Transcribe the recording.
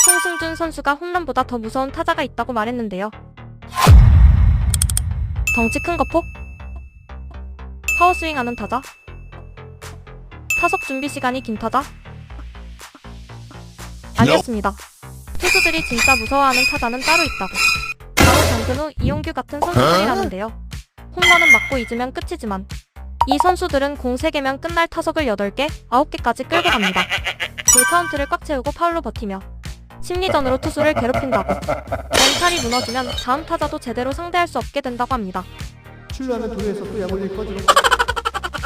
송승준 선수가 홈런보다 더 무서운 타자가 있다고 말했는데요. 덩치 큰 거폭? 파워스윙하는 타자? 타석 준비 시간이 긴 타자? 아니었습니다. 투수들이 진짜 무서워하는 타자는 따로 있다고. 바로 장근우, 이용규 같은 선수들이라는데요. 홈런은 맞고 잊으면 끝이지만 이 선수들은 공 3개면 끝날 타석을 8개, 9개까지 끌고 갑니다. 볼 카운트를 꽉 채우고 파울로 버티며 심리전으로 투수를 괴롭힌다고. 멘탈이 무너지면 다음 타자도 제대로 상대할 수 없게 된다고 합니다. 출루하면 도로에서 또 약올릴 거지로.